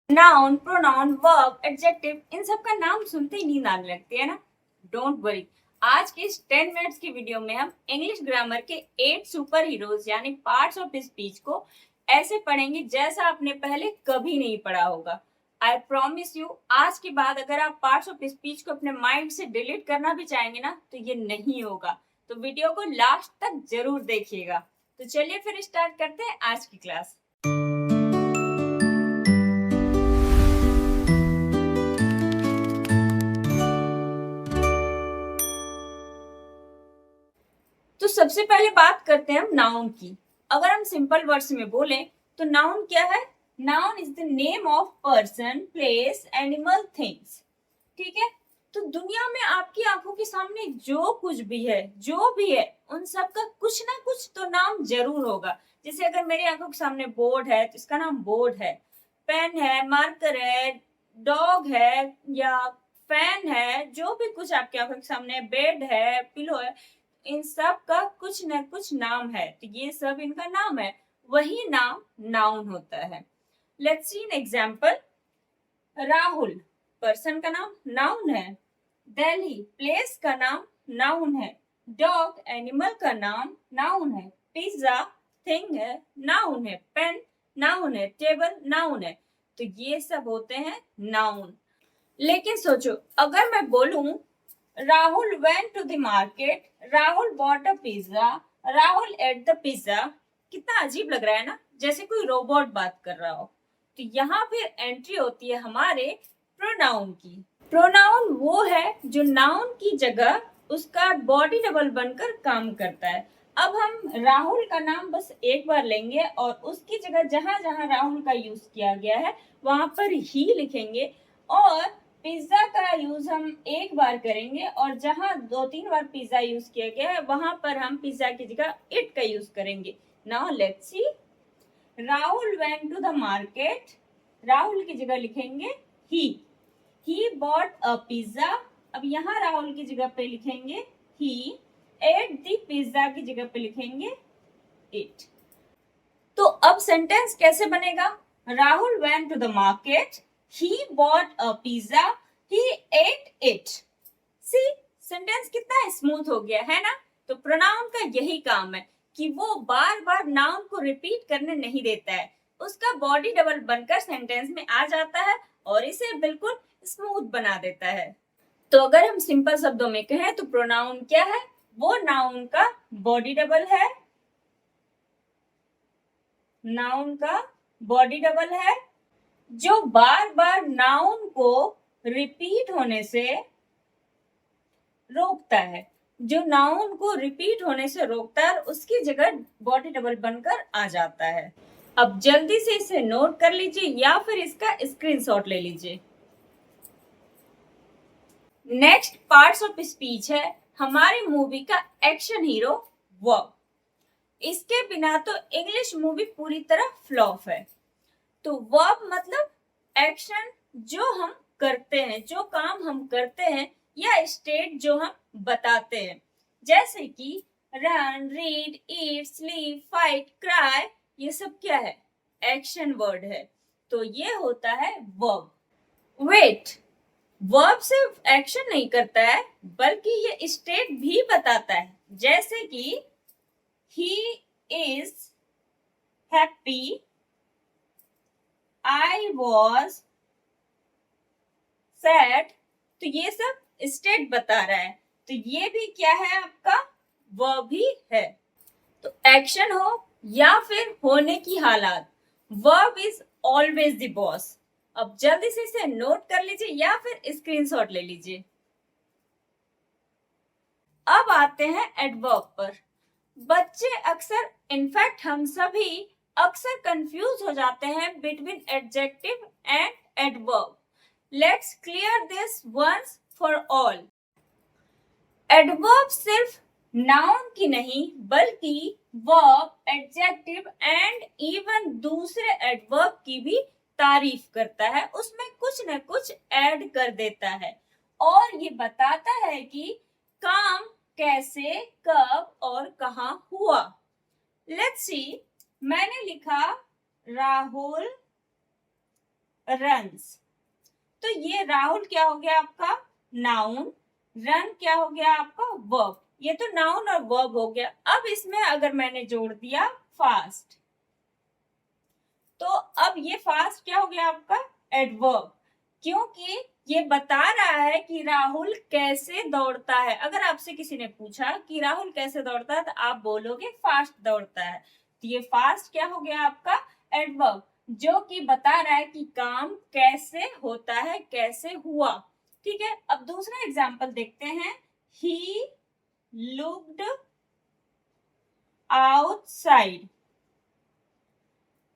Noun, pronoun, verb, adjective, इन सब का नाम सुनते ही नींद आने लगती है ना। डोंट वरी, आज के इस 10 मिनट्स की वीडियो में हम इंग्लिश ग्रामर के 8 सुपर हीरोज यानी पार्ट्स ऑफ स्पीच को ऐसे पढ़ेंगे जैसा आपने पहले कभी नहीं पढ़ा होगा। आई प्रॉमिस यू, आज के बाद अगर आप पार्ट्स ऑफ स्पीच को अपने माइंड से डिलीट करना भी चाहेंगे ना तो ये नहीं होगा। तो वीडियो को लास्ट तक जरूर देखिएगा। तो चलिए फिर स्टार्ट करते हैं आज की क्लास। तो सबसे पहले बात करते हैं हम नाउन की। अगर हम सिंपल वर्ड्स में बोलें तो नाउन क्या है? Noun is the name of person, place, animal, things. ठीक है, तो दुनिया में आपकी आंखों के सामने जो कुछ भी है, जो भी है, उन सब का कुछ ना कुछ तो नाम जरूर होगा। जैसे अगर मेरी आंखों के सामने बोर्ड है तो इसका नाम बोर्ड है, पेन है, मार्कर है, डॉग है या फैन है, जो भी कुछ आपकी आंखों के सामने, बेड है, पिलो है, इन सब का कुछ न कुछ नाम है। तो ये सब इनका नाम है, वही नाम नाउन होता है। Let's see an example. Rahul person का नाम नाउन है, दिल्ली प्लेस का नाम नाउन है, डॉग एनिमल का नाम नाउन है, पिज्जा थिंग है, नाउन है, पेन नाउन है, टेबल नाउन है। तो ये सब होते हैं नाउन। लेकिन सोचो, अगर मैं बोलूं Rahul went to the market, Rahul bought a pizza, Rahul ate the pizza, कितना अजीब लग रहा है ना, जैसे कोई रोबोट बात कर रहा हो। तो यहाँ फिर एंट्री होती है हमारे प्रोनाउन की। प्रोनाउन वो है जो नाउन की जगह उसका बॉडी डबल बनकर काम करता है। अब हम राहुल का नाम बस एक बार लेंगे और उसकी जगह जहां जहां राहुल का यूज किया गया है वहां पर ही लिखेंगे, और पिज्जा का यूज हम एक बार करेंगे और जहां 2-3 बार पिज्जा यूज किया गया है वहां पर हम पिज्जा की जगह इट का यूज करेंगे। Now let's see. Rahul went to the market, Rahul की जगह लिखेंगे ही बॉट अ पिज्जा। अब यहाँ राहुल की जगह पे लिखेंगे ही, एट द पिज्जा की जगह पे लिखेंगे इट। तो अब सेंटेंस कैसे बनेगा? Rahul went to the market, he bought a pizza, he ate it। See, sentence कितना स्मूथ हो गया है ना। तो प्रोनाउन का यही काम है कि वो बार बार नाउन को रिपीट करने नहीं देता है, उसका बॉडी डबल बनकर सेंटेंस में आ जाता है और इसे बिल्कुल स्मूथ बना देता है। तो अगर हम सिंपल शब्दों में कहें तो प्रोनाउन क्या है? वो नाउन का बॉडी डबल है, नाउन का बॉडी डबल है जो बार बार नाउन को रिपीट होने से रोकता है, जो नाउन को रिपीट होने से रोकता है और उसकी जगह बॉडी डबल बनकर आ जाता है। अब जल्दी से इसे नोट कर लीजिए या फिर इसका स्क्रीनशॉट ले लीजिए। नेक्स्ट पार्ट्स ऑफ स्पीच है हमारी मूवी का एक्शन हीरो वर्ब। इसके बिना तो इंग्लिश मूवी पूरी तरह फ्लॉप है। तो वर्ब मतलब एक्शन, जो हम करते हैं, जो काम हम करते हैं, या स्टेट जो हम बताते हैं। जैसे कि रन, रीड, ईट, स्लीप, फाइट, क्राई, ये सब क्या है? एक्शन वर्ड है। तो ये होता है वर्ब। वेट, वर्ब सिर्फ एक्शन नहीं करता है बल्कि ये स्टेट भी बताता है। जैसे कि he is happy, I was sad, तो ये सब स्टेट बता रहा है। तो ये भी क्या है? आपका वर्ब ही है। तो एक्शन हो या फिर होने की हालात, verb is always the boss. अब जल्दी से इसे नोट कर लीजिए या फिर स्क्रीनशॉट ले लीजिए। अब आते हैं एडवर्ब पर। बच्चे अक्सर, इनफैक्ट हम सभी अक्सर कंफ्यूज हो जाते हैं between adjective and adverb. Let's clear this once for all. Adverb सिर्फ नाउन की नहीं बल्कि वर्ब, एडजेक्टिव एंड इवन दूसरे एडवर्ब की भी तारीफ करता है, उसमें कुछ न कुछ ऐड कर देता है और ये बताता है कि काम कैसे, कब और कहां हुआ। लेट्स सी, मैंने लिखा राहुल रन्स। तो ये राहुल क्या हो गया आपका नाउन, रन क्या हो गया आपका वर्ब। ये तो नाउन और वर्ब हो गया। अब इसमें अगर मैंने जोड़ दिया फास्ट, तो अब ये फास्ट क्या हो गया आपका एडवर्ब, क्योंकि ये बता रहा है कि राहुल कैसे दौड़ता है। अगर आपसे किसी ने पूछा कि राहुल कैसे दौड़ता है, तो आप बोलोगे फास्ट दौड़ता है। तो ये फास्ट क्या हो गया आपका एडवर्ब, जो कि बता रहा है कि काम कैसे होता है, कैसे हुआ। ठीक है, अब दूसरा एग्जाम्पल देखते हैं। He looked outside.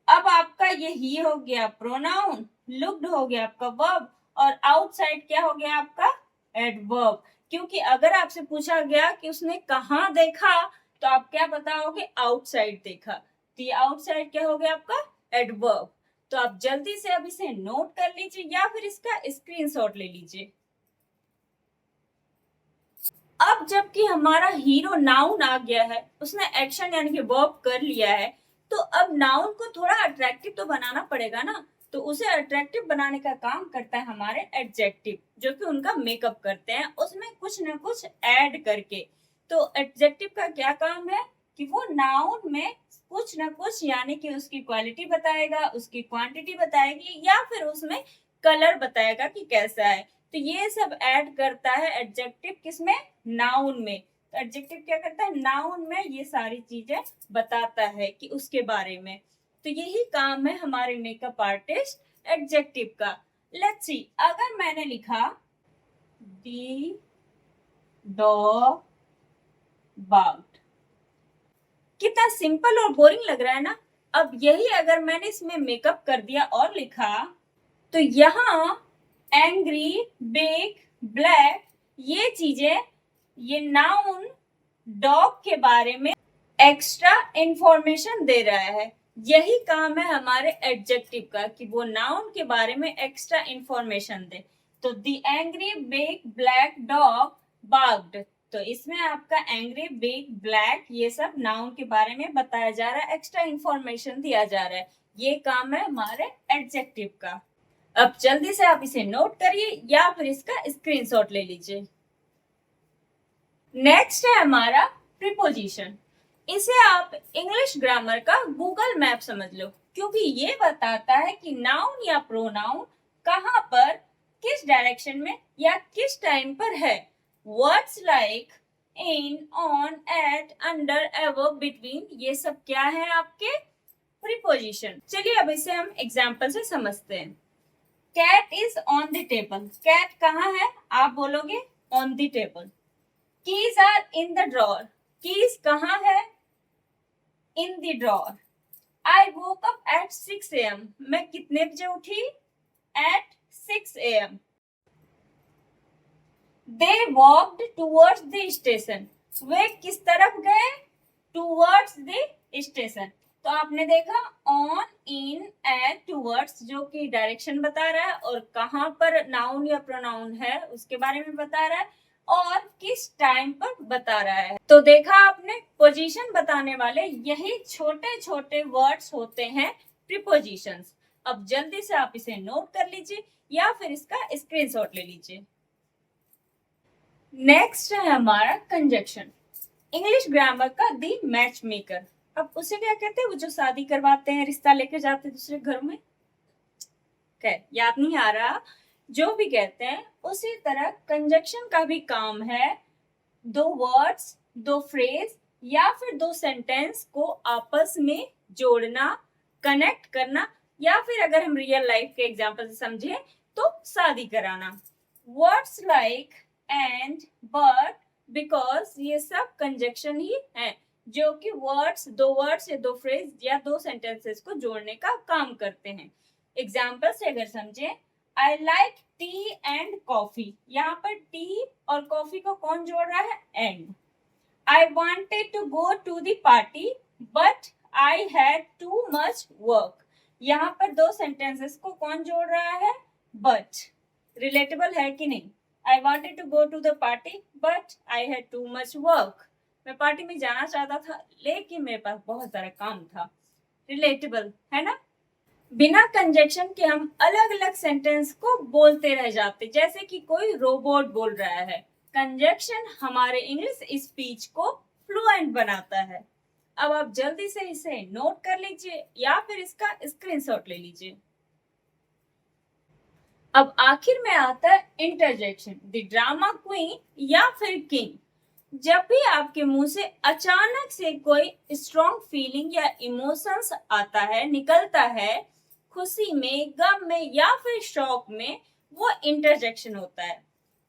अब आपका ये ही हो गया प्रोनाउन, लुक्ड हो गया आपका वर्ब, और आउटसाइड क्या हो गया आपका एडवर्ब। क्योंकि अगर आपसे पूछा गया कि उसने कहाँ देखा, तो आप क्या बताओगे आउटसाइड देखा। तो ये आउटसाइड क्या हो गया आपका एडवर्ब। तो आप जल्दी से अब इसे नोट कर लीजिए या फिर इसका स्क्रीनशॉट ले लीजिए। अब जबकि हमारा हीरो नाउन आ गया है, उसने एक्शन यानी कि वर्ब कर लिया है, तो अब नाउन को थोड़ा अट्रैक्टिव तो बनाना पड़ेगा ना। तो उसे अट्रैक्टिव बनाने का काम करता है हमारे एडजेक्टिव, जो कि उनका मेकअप करते हैं उसमें कुछ ना कुछ ऐड करके। तो एडजेक्टिव का क्या काम है कि वो नाउन में कुछ ना कुछ यानी कि उसकी क्वालिटी बताएगा, उसकी क्वांटिटी बताएगी, या फिर उसमें कलर बताएगा कि कैसा है। तो ये सब ऐड करता है एडजेक्टिव किसमें नाउन में। तो एडजेक्टिव क्या करता है नाउन में ये सारी चीजें बताता है कि उसके बारे में। तो यही काम है हमारे मेकअप आर्टिस्ट एडजेक्टिव का। लेट्स सी, अगर मैंने लिखा दी डॉग बार्क्ड, कितना सिंपल और बोरिंग लग रहा है ना। अब यही अगर मैंने इसमें मेकअप कर दिया और लिखा, तो यहाँ एंग्री, बिग, ब्लैक, ये चीजें, ये नाउन डॉग के बारे में एक्स्ट्रा इंफॉर्मेशन दे रहा है। यही काम है हमारे एडजेक्टिव का कि वो नाउन के बारे में एक्स्ट्रा इंफॉर्मेशन दे। तो the angry big black dog barked, तो इसमें आपका एंग्री बिग ब्लैक ये सब नाउन के बारे में बताया जा रहा है, एक्स्ट्रा इंफॉर्मेशन दिया जा रहा है। ये काम है हमारे एडजेक्टिव का। अब जल्दी से आप इसे नोट करिए या फिर इसका स्क्रीनशॉट ले लीजिए। नेक्स्ट है हमारा प्रीपोजिशन। इसे आप इंग्लिश ग्रामर का गूगल मैप समझ लो, क्योंकि ये बताता है कि नाउन या प्रोनाउन कहाँ पर, किस डायरेक्शन में या किस टाइम पर है। Words like in, on, at, under, over, between, ये सब क्या है आपके प्रीपोजिशन। चलिए अब इसे हम एग्जाम्पल से समझते हैं। Cat is on the table, cat कहाँ है, आप बोलोगे on the table. Keys are in the drawer, keys कहाँ है in the drawer. I woke up at 6 AM, मैं कितने बजे उठी at 6 AM। They walked towards the station, वे किस तरफ गए टूवर्ड्स द स्टेशन। तो आपने देखा ऑन, इन, एट, टूवर्ड्स जो कि डायरेक्शन बता रहा है, और कहाँ पर नाउन या प्रोनाउन है उसके बारे में बता रहा है, और किस टाइम पर बता रहा है। तो देखा आपने, पोजीशन बताने वाले यही छोटे छोटे वर्ड्स होते हैं प्रीपोजिशंस। अब जल्दी से आप इसे नोट कर लीजिए या फिर इसका स्क्रीनशॉट ले लीजिए। नेक्स्ट है हमारा कंजक्शन, इंग्लिश ग्रामर का दी मैच मेकर। अब उसे क्या कहते हैं, वो जो शादी करवाते हैं, रिश्ता लेकर जाते हैं दूसरे घरों में, याद नहीं आ रहा, जो भी कहते हैं। उसी तरह कंजक्शन का भी काम है दो वर्ड्स, दो फ्रेज या फिर दो सेंटेंस को आपस में जोड़ना, कनेक्ट करना, या फिर अगर हम रियल लाइफ के एग्जांपल से समझें तो शादी कराना। Words like and, but, because, ये सब कंजक्शन ही है, जो कि वर्ड्स या दो फ्रेज या दो सेंटेंसेस को जोड़ने का काम करते हैं। एग्जाम्पल से अगर समझें, I like T and coffee, यहाँ पर टी और कॉफी को कौन जोड़ रहा है and. I wanted to go to the party but I had too much work, यहाँ पर दो सेंटेंसेस को कौन जोड़ रहा है बट। रिलेटेबल है कि नहीं। I wanted to go to the party but I had too much work, मैं पार्टी में जाना चाहता था लेकिन मेरे पास बहुत सारा काम था। रिलेटेबल है ना। बिना कंजक्शन के हम अलग अलग सेंटेंस को बोलते रह जाते, जैसे कि कोई रोबोट बोल रहा है। कंजक्शन हमारे इंग्लिश स्पीच को फ्लुएंट बनाता है। अब आप जल्दी से इसे नोट कर लीजिए या फिर इसका स्क्रीनशॉट ले लीजिए। अब आखिर में आता है इंटरजेक्शन, द ड्रामा क्वीन या फिर किंग। जब भी आपके मुंह से अचानक से कोई स्ट्रॉन्ग फीलिंग या इमोशंस आता है, निकलता है, खुशी में, गम में या फिर शौक में, वो इंटरजेक्शन होता है।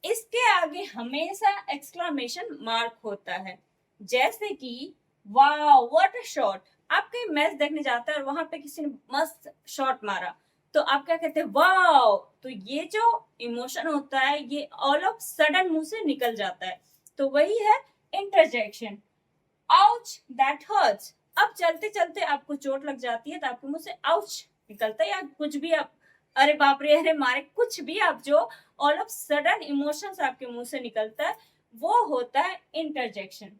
इसके आगे हमेशा एक्सक्लामेशन मार्क होता है, जैसे कि वाओ व्हाट अ शॉट। आप कहीं मैच देखने जाते हैं और वहां पे किसी ने मस्त शॉट मारा, तो आप क्या कहते हैं, वाओ। तो ये जो इमोशन होता है ये ऑल ऑफ सडन मुंह से निकल जाता है, तो वही है इंटरजेक्शन। Ouch that hurts. अब चलते चलते आपको चोट लग जाती है तो आपके मुंह से आउच निकलता है, या कुछ भी आप अरे बाप रे अरे मारे कुछ भी आप जो ऑल ऑफ सडन इमोशंस आपके मुंह से निकलता है वो होता है interjection.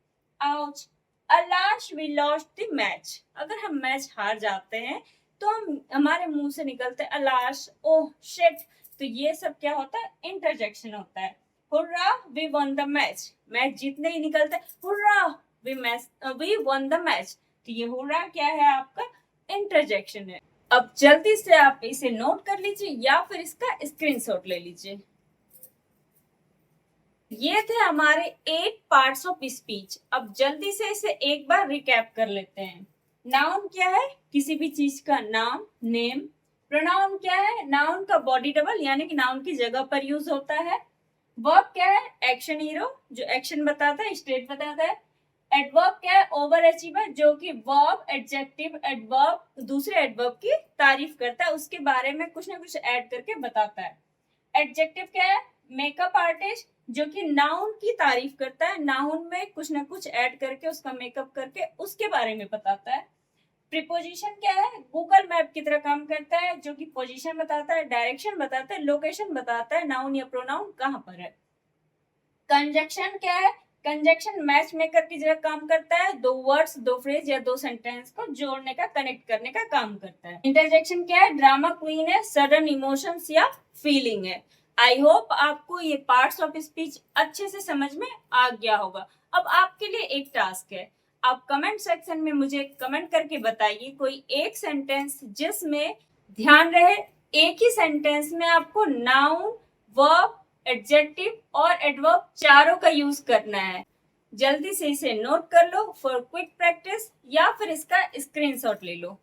Ouch. Alas we lost the match. अगर हम मैच हार जाते हैं तो हम हमारे मुंह से निकलते हैं अलाश, ओह शिट। तो ये सब क्या होता है, इंटरजेक्शन होता है। Hurrah we won the match. Match जीतने ही निकलते हैं hurrah we won the match. तो ये हुर्रा क्या है, आपका इंटरजेक्शन है। अब जल्दी से आप इसे नोट कर लीजिए या फिर इसका स्क्रीनशॉट ले लीजिए। ये थे हमारे 8 पार्ट्स ऑफ स्पीच। अब जल्दी से इसे एक बार रिकैप कर लेते हैं। नाउन क्या है, किसी भी चीज का नाम, नेम। प्रोनाउन क्या है, नाउन का बॉडी डबल यानी कि नाउन की जगह पर यूज होता है। वर्ब क्या है, एक्शन हीरो जो एक्शन बताता है, स्टेट बताता है। एडवर्ब क्या है, ओवर अचीवर जो कि वर्ब, एडजेक्टिव, एडवर्ब दूसरे एडवर्ब की तारीफ करता है, उसके बारे में कुछ ना कुछ ऐड करके बताता है। एडजेक्टिव क्या है, मेकअप आर्टिस्ट जो कि नाउन की तारीफ करता है, नाउन में कुछ ना कुछ ऐड करके उसका मेकअप करके उसके बारे में बताता है। प्रीपोजिशन क्या है, गूगल मैप की तरह काम करता है, जो कि पोजीशन बताता है, डायरेक्शन बताता है, लोकेशन बताता है, नाउन या प्रोनाउन कहाँ पर है। कंजक्शन क्या है, कंजक्शन मैच मेकर की जगह काम करता है, दो वर्ड्स, दो फ्रेज या दो सेंटेंस को जोड़ने का, कनेक्ट करने का काम करता है। इंटरजेक्शन क्या है, ड्रामा क्वीन है, सडन इमोशंस या फीलिंग है। आई होप आपको ये पार्ट्स ऑफ स्पीच अच्छे से समझ में आ गया होगा। अब आपके लिए एक टास्क है, आप कमेंट सेक्शन में मुझे कमेंट करके बताइए कोई एक सेंटेंस जिसमें ध्यान रहे एक ही सेंटेंस में आपको नाउन, वर्ब, एडजेक्टिव और एडवर्ब चारों का यूज करना है। जल्दी से इसे नोट कर लो फॉर क्विक प्रैक्टिस या फिर इसका स्क्रीनशॉट ले लो।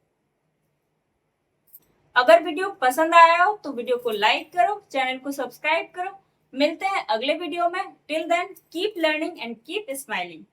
अगर वीडियो पसंद आया हो तो वीडियो को लाइक करो, चैनल को सब्सक्राइब करो। मिलते हैं अगले वीडियो में। Till then keep learning and keep smiling.